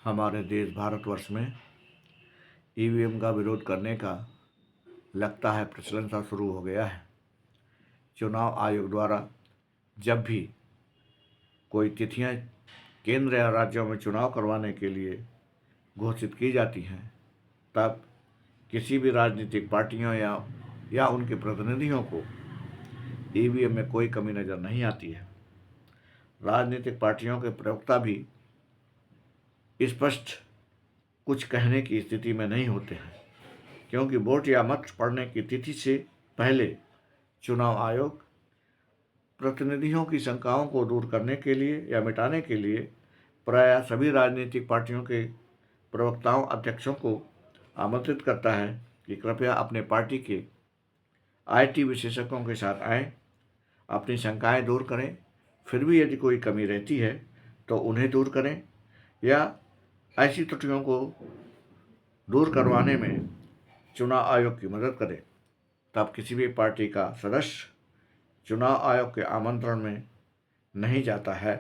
हमारे देश भारतवर्ष में ईवीएम का विरोध करने का लगता है प्रचलन सा शुरू हो गया है। चुनाव आयोग द्वारा जब भी कोई तिथियां केंद्र या राज्यों में चुनाव करवाने के लिए घोषित की जाती हैं, तब किसी भी राजनीतिक पार्टियों या उनके प्रतिनिधियों को ईवीएम में कोई कमी नज़र नहीं आती है। राजनीतिक पार्टियों के प्रवक्ता भी स्पष्ट कुछ कहने की स्थिति में नहीं होते हैं, क्योंकि वोट या मत पड़ने की तिथि से पहले चुनाव आयोग प्रतिनिधियों की शंकाओं को दूर करने के लिए या मिटाने के लिए प्रायः सभी राजनीतिक पार्टियों के प्रवक्ताओं अध्यक्षों को आमंत्रित करता है कि कृपया अपने पार्टी के आईटी विशेषज्ञों के साथ आएं, अपनी शंकाएं दूर करें, फिर भी यदि कोई कमी रहती है तो उन्हें दूर करें या ऐसी त्रुटियों को दूर करवाने में चुनाव आयोग की मदद करें। तब किसी भी पार्टी का सदस्य चुनाव आयोग के आमंत्रण में नहीं जाता है।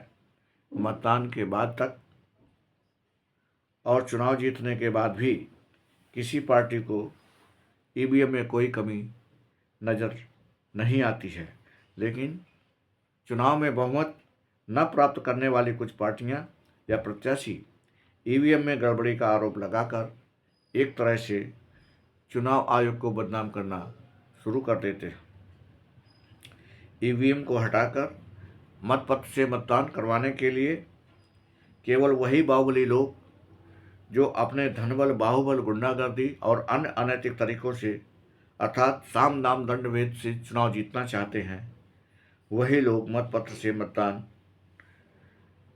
मतदान के बाद तक और चुनाव जीतने के बाद भी किसी पार्टी को ईवीएम में कोई कमी नज़र नहीं आती है, लेकिन चुनाव में बहुमत न प्राप्त करने वाली कुछ पार्टियां या प्रत्याशी ईवीएम में गड़बड़ी का आरोप लगाकर एक तरह से चुनाव आयोग को बदनाम करना शुरू कर देते हैं। ईवीएम को हटाकर मतपत्र से मतदान करवाने के लिए केवल वही बाहुबली लोग जो अपने धनबल, बाहुबल, गुंडागर्दी और अन्य अनैतिक तरीकों से अर्थात साम दाम दंड भेद से चुनाव जीतना चाहते हैं, वही लोग मतपत्र से मतदान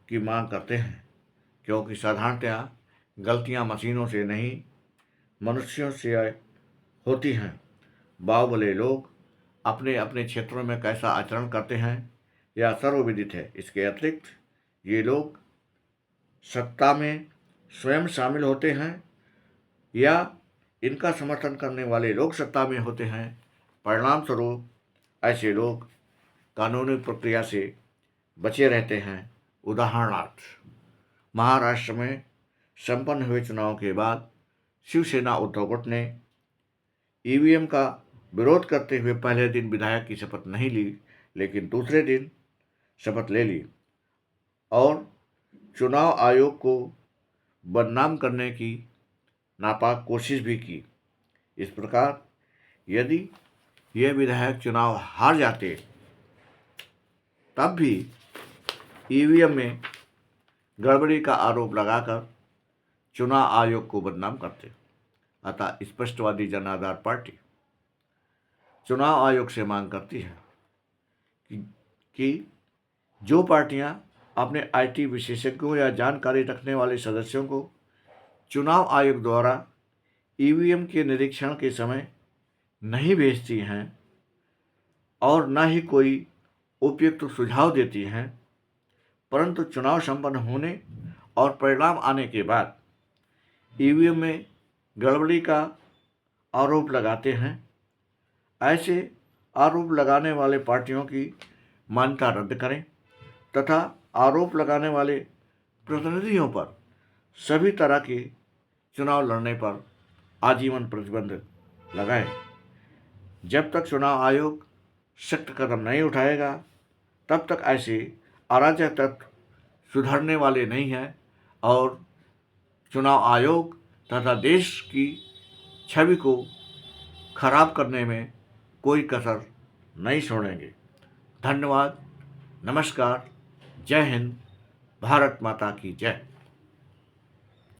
की मांग करते हैं, क्योंकि साधारणतया गलतियां मशीनों से नहीं मनुष्यों से होती हैं। बाहुबली लोग अपने अपने क्षेत्रों में कैसा आचरण करते हैं यह सर्वविदित है। इसके अतिरिक्त ये लोग सत्ता में स्वयं शामिल होते हैं या इनका समर्थन करने वाले लोग सत्ता में होते हैं। परिणाम स्वरूप ऐसे लोग कानूनी प्रक्रिया से बचे रहते हैं। उदाहरणार्थ, महाराष्ट्र में संपन्न हुए चुनाव के बाद शिवसेना उद्धव गुट ने ईवीएम का विरोध करते हुए पहले दिन विधायक की शपथ नहीं ली, लेकिन दूसरे दिन शपथ ले ली और चुनाव आयोग को बदनाम करने की नापाक कोशिश भी की। इस प्रकार यदि यह विधायक चुनाव हार जाते तब भी ईवीएम में गड़बड़ी का आरोप लगाकर चुनाव आयोग को बदनाम करते। अतः स्पष्टवादी जन आधार पार्टी चुनाव आयोग से मांग करती है कि जो पार्टियां अपने आईटी विशेषज्ञों या जानकारी रखने वाले सदस्यों को चुनाव आयोग द्वारा ईवीएम के निरीक्षण के समय नहीं भेजती हैं और न ही कोई उपयुक्त सुझाव देती हैं, परंतु चुनाव संपन्न होने और परिणाम आने के बाद ईवीएम में गड़बड़ी का आरोप लगाते हैं, ऐसे आरोप लगाने वाले पार्टियों की मान्यता रद्द करें तथा आरोप लगाने वाले प्रतिनिधियों पर सभी तरह के चुनाव लड़ने पर आजीवन प्रतिबंध लगाएं। जब तक चुनाव आयोग सख्त कदम नहीं उठाएगा, तब तक ऐसे अराजक तत्व सुधरने वाले नहीं हैं और चुनाव आयोग तथा देश की छवि को खराब करने में कोई कसर नहीं छोड़ेंगे। धन्यवाद। नमस्कार। जय हिंद। भारत माता की जय।